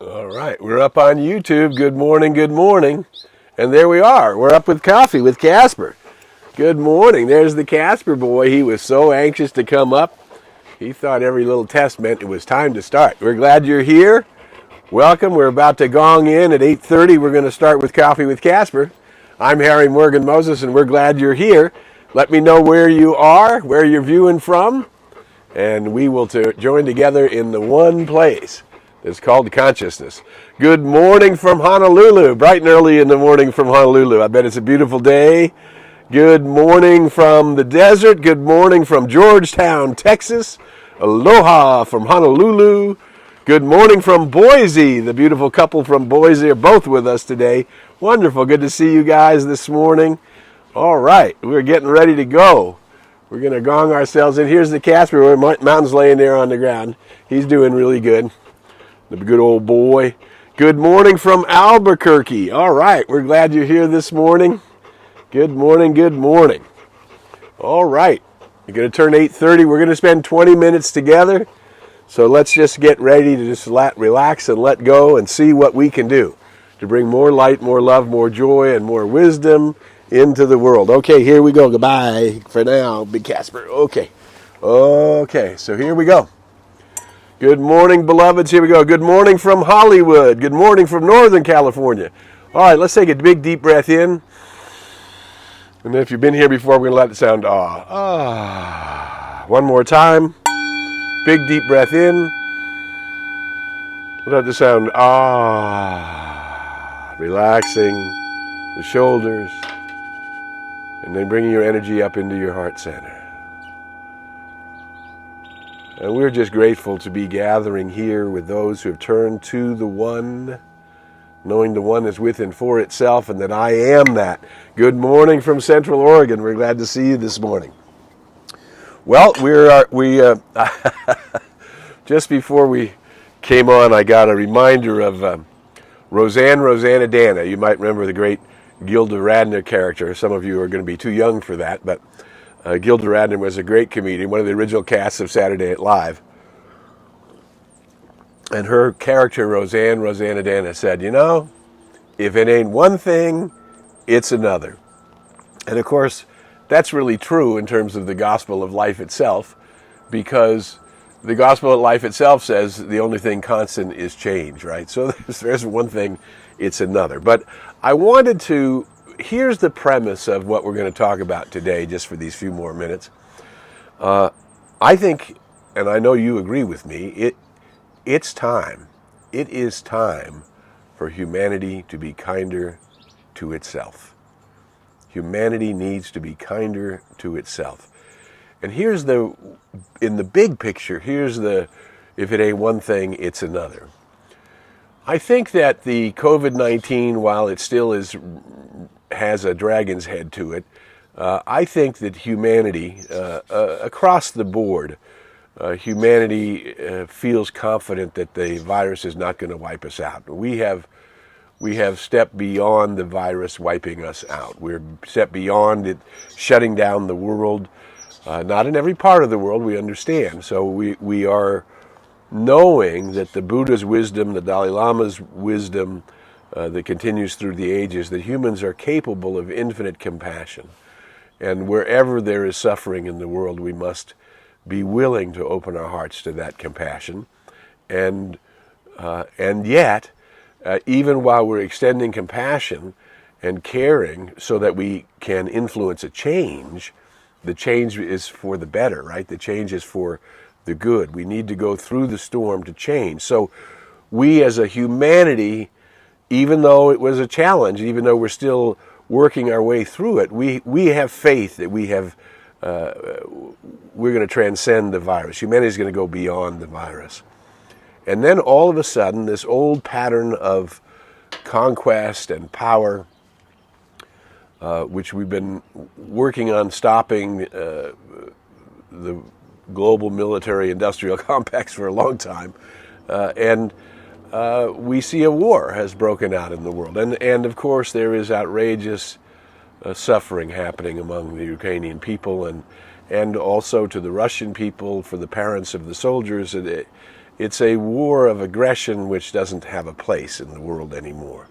All right, we're up on YouTube. Good morning, good morning. And there we are. We're up with coffee with Casper. Good morning. There's the Casper boy. He was so anxious to come up. He thought every little test meant it was time to start. We're glad you're here. Welcome. We're about to gong in at 8:30. We're going to start with Coffee with Casper. I'm Harry Morgan Moses, and we're glad you're here. Let me know where you are, where you're viewing from, and we will join together in the one place. It's called consciousness. Good morning from Honolulu, bright and early in the morning from Honolulu. I bet it's a beautiful day. Good morning from the desert. Good morning from Georgetown, Texas. Aloha from Honolulu. Good morning from Boise. The beautiful couple from Boise are both with us today. Wonderful. Good to see you guys this morning. All right, we're getting ready to go. We're going to gong ourselves in. Here's the Casper. Mountain's laying there on the ground. He's doing really good. The good old boy. Good morning from Albuquerque. All right, we're glad you're here this morning. Good morning, good morning. All right, you're going to turn 8:30. We're going to spend 20 minutes together. So let's just get ready to just relax and let go and see what we can do to bring more light, more love, more joy, and more wisdom into the world. Okay, here we go. Goodbye for now, Big Casper. Okay, so here we go. Good morning, beloveds. Here we go. Good morning from Hollywood. Good morning from Northern California. All right, let's take a big, deep breath in. And then if you've been here before, we're going to let it sound ah. Ah. One more time. Big, deep breath in. Let the sound ah. Relaxing the shoulders. And then bringing your energy up into your heart center. And we're just grateful to be gathering here with those who have turned to the One, knowing the One is with and for itself, and that I am that. Good morning from Central Oregon. We're glad to see you this morning. Well, just before we came on, I got a reminder of Rosanna Dana. You might remember the great Gilda Radner character. Some of you are going to be too young for that, but Gilda Radner was a great comedian, one of the original casts of Saturday Night Live. And her character, Rosanna Dana, said, if it ain't one thing, it's another. And of course, that's really true in terms of the gospel of life itself, because the gospel of life itself says the only thing constant is change, right? So there's one thing, it's another. But I wanted to... Here's the premise of what we're going to talk about today, just for these few more minutes. I think, and I know you agree with me, it's time. It is time for humanity to be kinder to itself. Humanity needs to be kinder to itself. And in the big picture, if it ain't one thing, it's another. I think that the COVID-19, while it still has a dragon's head to it, I think that humanity, across the board, humanity feels confident that the virus is not going to wipe us out. We have stepped beyond the virus wiping us out. We're stepped beyond it shutting down the world. Not in every part of the world, we understand. So we are knowing that the Buddha's wisdom, the Dalai Lama's wisdom, that continues through the ages, that humans are capable of infinite compassion. And wherever there is suffering in the world, we must be willing to open our hearts to that compassion. And yet, even while we're extending compassion and caring so that we can influence a change, the change is for the better, right? The change is for the good. We need to go through the storm to change. So we as a humanity, even though it was a challenge, even though we're still working our way through it, we have faith that we're going to transcend the virus. Humanity is going to go beyond the virus. And then all of a sudden, this old pattern of conquest and power, which we've been working on stopping the global military-industrial complex for a long time, we see a war has broken out in the world. And of course, there is outrageous suffering happening among the Ukrainian people and also to the Russian people, for the parents of the soldiers It's a war of aggression which doesn't have a place in the world anymore.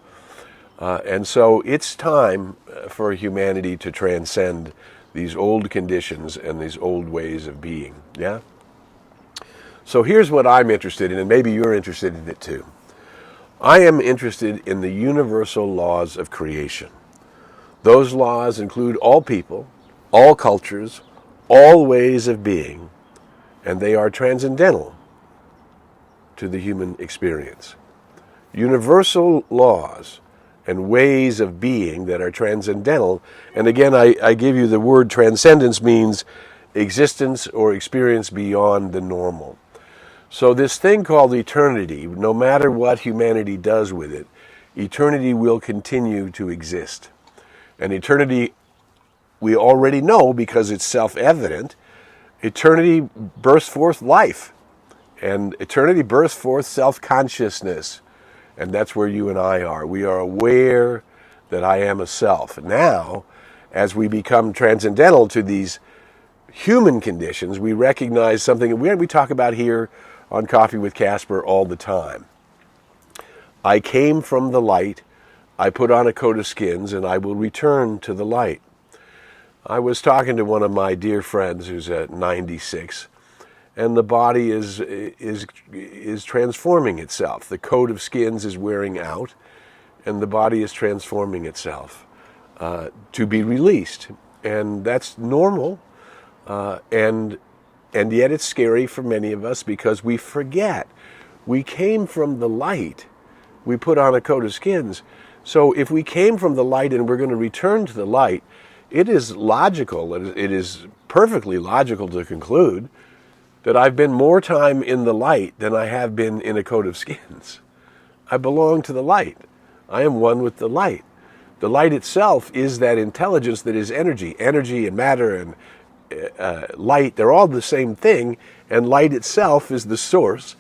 And so it's time for humanity to transcend these old conditions and these old ways of being. Yeah? So here's what I'm interested in, and maybe you're interested in it too. I am interested in the universal laws of creation. Those laws include all people, all cultures, all ways of being, and they are transcendental to the human experience. Universal laws and ways of being that are transcendental, and again I give you the word transcendence means existence or experience beyond the normal. So this thing called eternity, no matter what humanity does with it, eternity will continue to exist. And eternity, we already know because it's self-evident, eternity bursts forth life. And eternity bursts forth self-consciousness. And that's where you and I are. We are aware that I am a self. Now, as we become transcendental to these human conditions, we recognize something we talk about here on Coffee with Casper all the time. I came from the light, I put on a coat of skins, and I will return to the light. I was talking to one of my dear friends who's at 96, and the body is transforming itself. The coat of skins is wearing out, and the body is transforming itself to be released. And that's normal, and yet it's scary for many of us because we forget. We came from the light. We put on a coat of skins. So if we came from the light and we're going to return to the light, it is logical, it is perfectly logical to conclude that I've been more time in the light than I have been in a coat of skins. I belong to the light. I am one with the light. The light itself is that intelligence that is energy. Energy and matter and light, they're all the same thing, and light itself is the source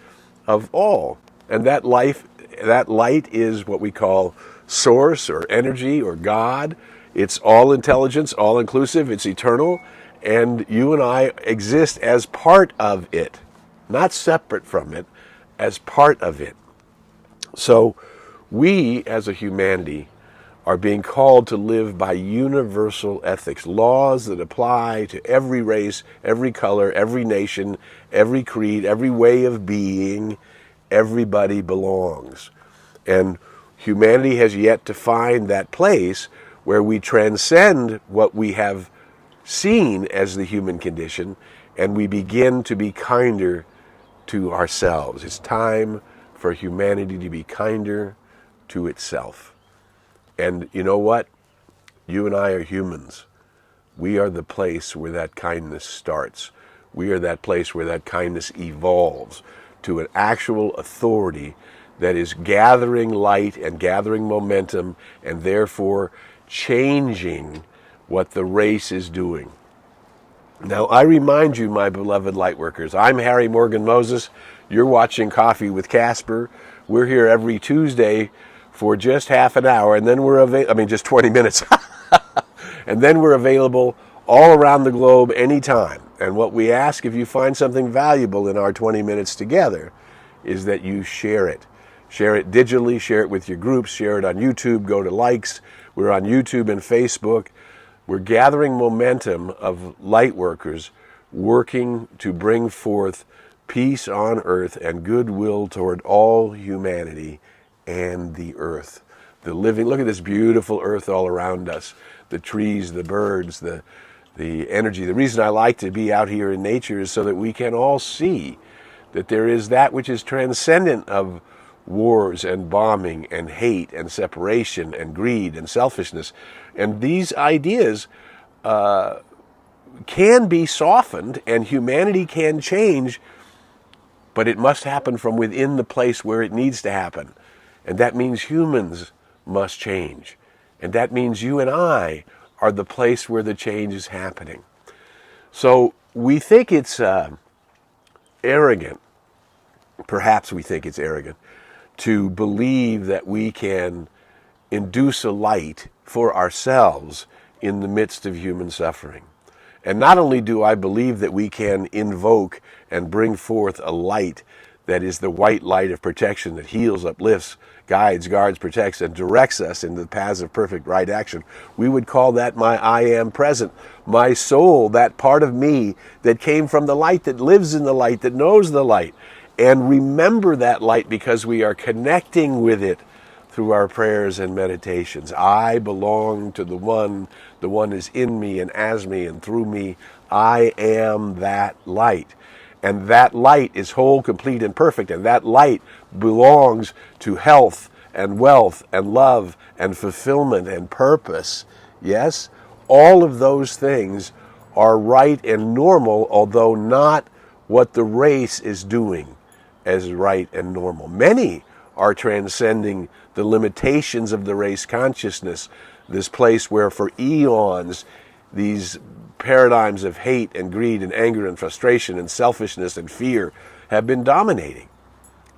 of all. And that light is what we call source or energy or God. It's all intelligence, all inclusive, it's eternal, and you and I exist as part of it, not separate from it, as part of it. So we as a humanity are being called to live by universal ethics, laws that apply to every race, every color, every nation, every creed, every way of being. Everybody belongs. And humanity has yet to find that place where we transcend what we have seen as the human condition and we begin to be kinder to ourselves. It's time for humanity to be kinder to itself. And you know what? You and I are humans. We are the place where that kindness starts. We are that place where that kindness evolves to an actual authority that is gathering light and gathering momentum and therefore changing what the race is doing. Now, I remind you, my beloved lightworkers, I'm Harry Morgan Moses. You're watching Coffee with Casper. We're here every Tuesday for just half an hour, and then just 20 minutes. And then we're available all around the globe anytime. And what we ask, if you find something valuable in our 20 minutes together, is that you share it. Share it digitally, share it with your groups, share it on YouTube, go to likes. We're on YouTube and Facebook. We're gathering momentum of light workers working to bring forth peace on earth and goodwill toward all humanity and the earth. The living, look at this beautiful earth all around us. The trees, the birds, the energy. The reason I like to be out here in nature is so that we can all see that there is that which is transcendent of wars and bombing and hate and separation and greed and selfishness. And these ideas can be softened and humanity can change, but it must happen from within the place where it needs to happen. And that means humans must change. And that means you and I are the place where the change is happening. So we think it's arrogant, perhaps we think it's arrogant, to believe that we can induce a light for ourselves in the midst of human suffering. And not only do I believe that we can invoke and bring forth a light that is the white light of protection that heals, uplifts, guides, guards, protects, and directs us in the paths of perfect right action. We would call that my I am present, my soul, that part of me that came from the light, that lives in the light, that knows the light. And remember that light because we are connecting with it through our prayers and meditations. I belong to the one is in me and as me and through me. I am that light. And that light is whole, complete, and perfect. And that light belongs to health and wealth and love and fulfillment and purpose. Yes? All of those things are right and normal, although not what the race is doing as right and normal. Many are transcending the limitations of the race consciousness, this place where for eons these paradigms of hate and greed and anger and frustration and selfishness and fear have been dominating.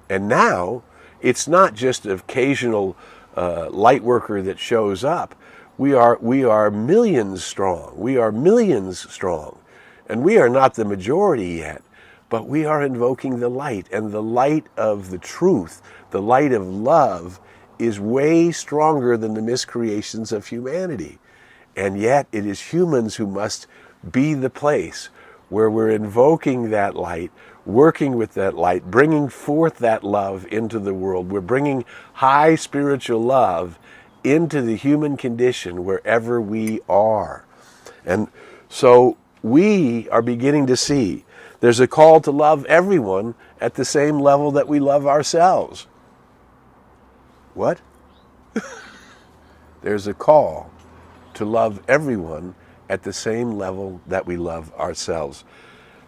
And now it's not just an occasional light worker that shows up. We are millions strong. We are millions strong. And we are not the majority yet, but we are invoking the light. And the light of the truth, the light of love, is way stronger than the miscreations of humanity. And yet it is humans who must be the place where we're invoking that light, working with that light, bringing forth that love into the world. We're bringing high spiritual love into the human condition wherever we are. And so we are beginning to see there's a call to love everyone at the same level that we love ourselves. What? There's a call to love everyone at the same level that we love ourselves.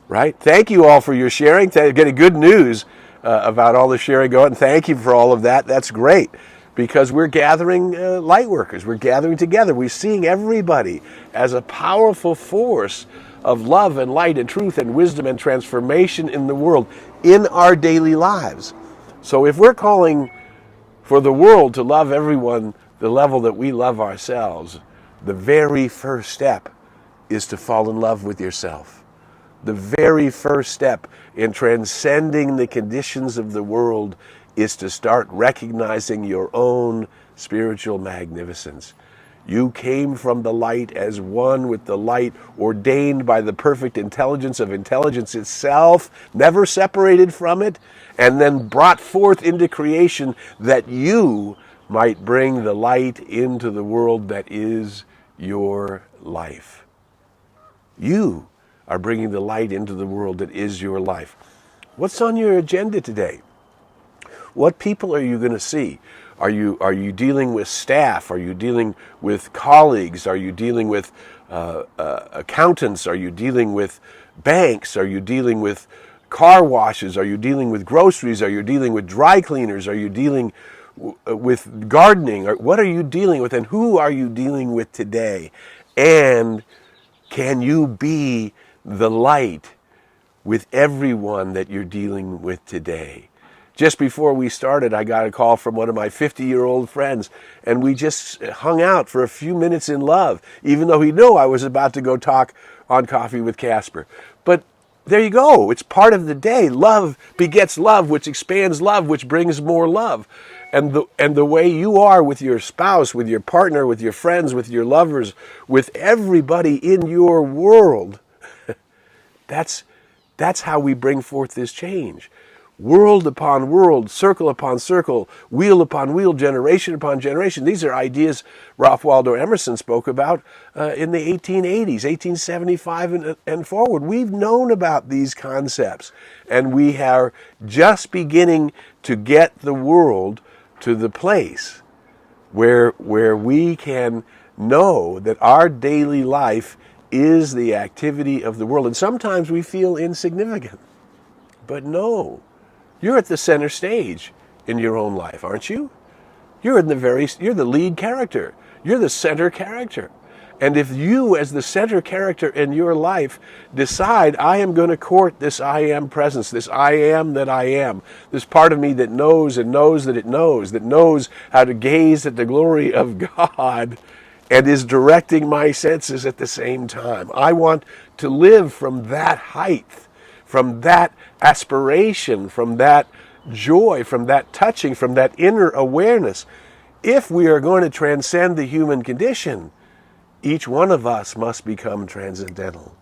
Right? Thank you all for your sharing. Getting good news about all the sharing going. Thank you for all of that. That's great because we're gathering light workers. We're gathering together. We're seeing everybody as a powerful force of love and light and truth and wisdom and transformation in the world in our daily lives. So if we're calling for the world to love everyone the level that we love ourselves, the very first step is to fall in love with yourself. The very first step in transcending the conditions of the world is to start recognizing your own spiritual magnificence. You came from the light as one with the light, ordained by the perfect intelligence of intelligence itself, never separated from it, and then brought forth into creation that you might bring the light into the world that is your life. You are bringing the light into the world that is your life. What's on your agenda today? What people are you going to see? Are you dealing with staff? Are you dealing with colleagues? Are you dealing with accountants? Are you dealing with banks? Are you dealing with car washes? Are you dealing with groceries? Are you dealing with dry cleaners? Are you dealing with gardening? What are you dealing with, and who are you dealing with today? And can you be the light with everyone that you're dealing with today? Just before we started, I got a call from one of my 50-year-old friends, and we just hung out for a few minutes in love, even though he knew I was about to go talk on Coffee with Casper. But there you go. It's part of the day. Love begets love, which expands love, which brings more love. And the way you are with your spouse, with your partner, with your friends, with your lovers, with everybody in your world, that's how we bring forth this change. World upon world, circle upon circle, wheel upon wheel, generation upon generation. These are ideas Ralph Waldo Emerson spoke about in the 1880s, 1875 and forward. We've known about these concepts, and we are just beginning to get the world to the place where we can know that our daily life is the activity of the world. And sometimes we feel insignificant, but no. You're at the center stage in your own life, aren't you? You're the lead character. You're the center character. And if you, as the center character in your life, decide, I am going to court this I am presence, this I am that I am, this part of me that knows and knows that it knows how to gaze at the glory of God and is directing my senses at the same time. I want to live from that height, from that aspiration, from that joy, from that touching, from that inner awareness. If we are going to transcend the human condition, each one of us must become transcendental.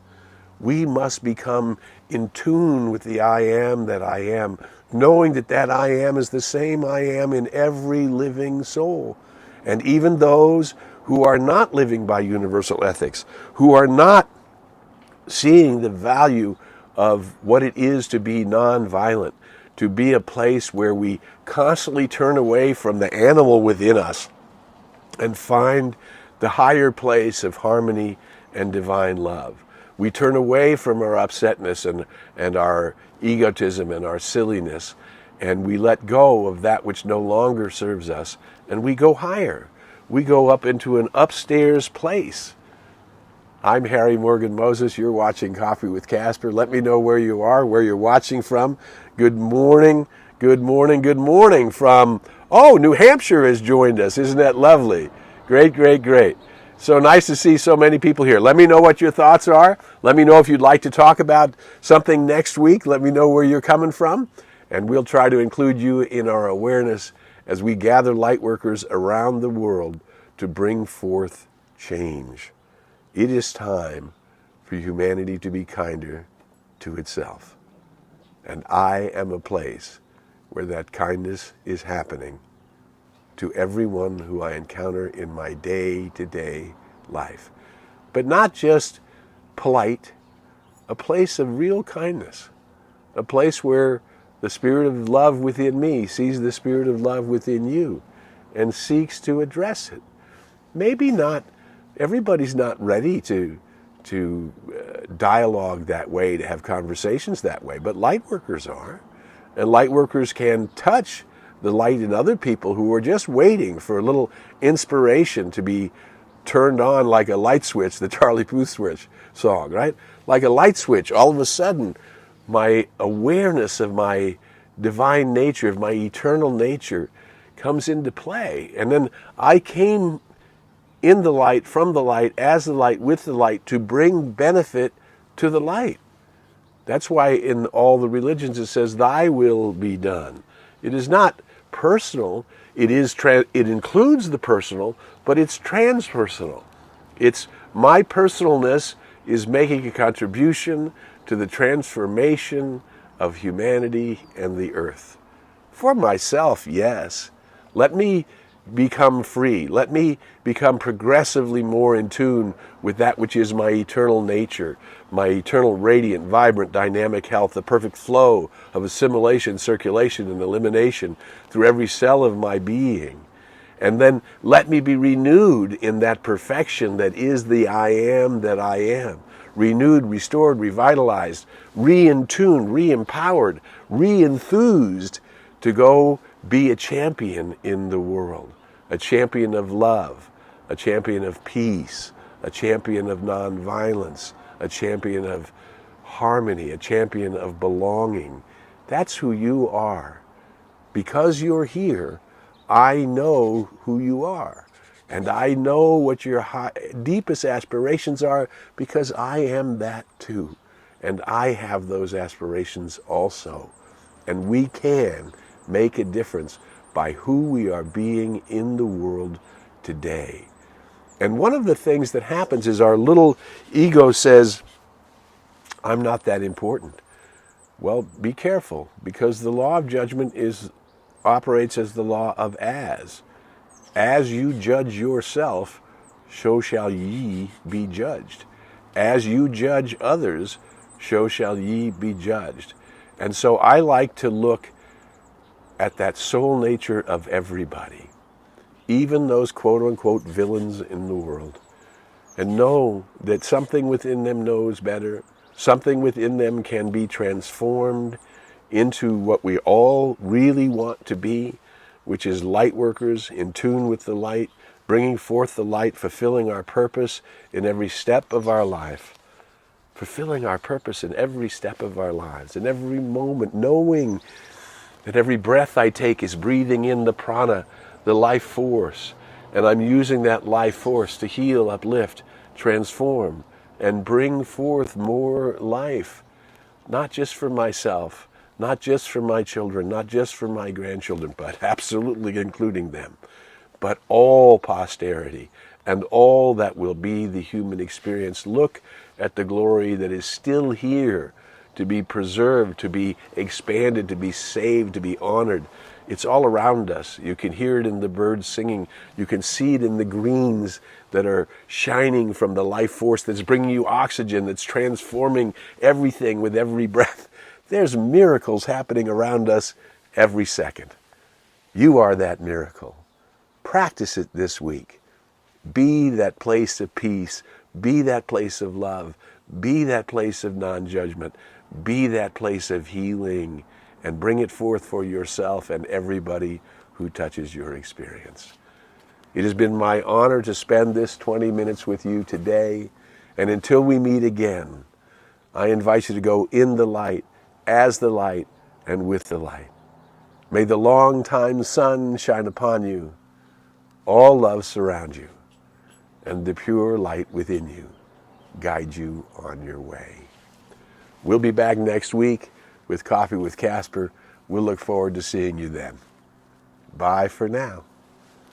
We must become in tune with the I am that I am, knowing that that I am is the same I am in every living soul. And even those who are not living by universal ethics, who are not seeing the value of what it is to be nonviolent, to be a place where we constantly turn away from the animal within us and find the higher place of harmony and divine love. We turn away from our upsetness and our egotism and our silliness, and we let go of that which no longer serves us, and we go higher. We go up into an upstairs place. I'm Harry Morgan Moses. You're watching Coffee with Casper. Let me know where you are, where you're watching from. Good morning, good morning, good morning from, New Hampshire has joined us. Isn't that lovely? Great, great, great. So nice to see so many people here. Let me know what your thoughts are. Let me know if you'd like to talk about something next week. Let me know where you're coming from, and we'll try to include you in our awareness as we gather lightworkers around the world to bring forth change. It is time for humanity to be kinder to itself. And I am a place where that kindness is happening to everyone who I encounter in my day-to-day life. But not just polite, a place of real kindness, a place where the spirit of love within me sees the spirit of love within you and seeks to address it. Maybe not, everybody's not ready to dialogue that way, to have conversations that way, but lightworkers are. And lightworkers can touch the light in other people who are just waiting for a little inspiration to be turned on like a light switch, the Charlie Puth switch song, right? Like a light switch, all of a sudden, my awareness of my divine nature, of my eternal nature, comes into play. And then I came in the light, from the light, as the light, with the light, to bring benefit to the light. That's why in all the religions it says, thy will be done. It is not personal, it includes the personal, but it's transpersonal. It's my personalness is making a contribution to the transformation of humanity and the earth. For myself, yes. Let me become free. Let me become progressively more in tune with that which is my eternal nature, my eternal radiant, vibrant, dynamic health, the perfect flow of assimilation, circulation, and elimination through every cell of my being. And then let me be renewed in that perfection that is the I am that I am. Renewed, restored, revitalized, in tune, re-empowered, re-enthused to go be a champion in the world, a champion of love, a champion of peace, a champion of nonviolence, a champion of harmony, a champion of belonging. That's who you are. Because you're here, I know who you are. And I know what your deepest aspirations are because I am that too. And I have those aspirations also. And we can make a difference by who we are being in the world today. And one of the things that happens is our little ego says, I'm not that important. Well, be careful, because the law of judgment operates as the law of as. As you judge yourself, so shall ye be judged. As you judge others, so shall ye be judged. And so I like to look at that soul nature of everybody, even those quote-unquote villains in the world, and know that something within them knows better, something within them can be transformed into what we all really want to be, which is light workers in tune with the light, bringing forth the light, fulfilling our purpose in every step of our life, fulfilling our purpose in every step of our lives, in every moment, knowing that every breath I take is breathing in the prana, the life force, and I'm using that life force to heal, uplift, transform, and bring forth more life, not just for myself, not just for my children, not just for my grandchildren, but absolutely including them, but all posterity and all that will be the human experience. Look at the glory that is still here to be preserved, to be expanded, to be saved, to be honored. It's all around us. You can hear it in the birds singing. You can see it in the greens that are shining from the life force that's bringing you oxygen, that's transforming everything with every breath. There's miracles happening around us every second. You are that miracle. Practice it this week. Be that place of peace. Be that place of love. Be that place of non-judgment. Be that place of healing, and bring it forth for yourself and everybody who touches your experience. It has been my honor to spend this 20 minutes with you today, and until we meet again, I invite you to go in the light, as the light, and with the light. May the long-time sun shine upon you, all love surround you, and the pure light within you guide you on your way. We'll be back next week with Coffee with Casper. We'll look forward to seeing you then. Bye for now.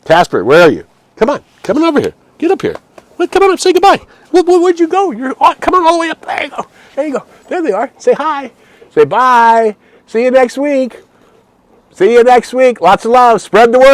Casper, where are you? Come on over here. Get up here. Come on up, say goodbye. Where'd you go? Come on all the way up. There you go. There you go. There they are. Say hi. Say bye. See you next week. See you next week. Lots of love. Spread the word.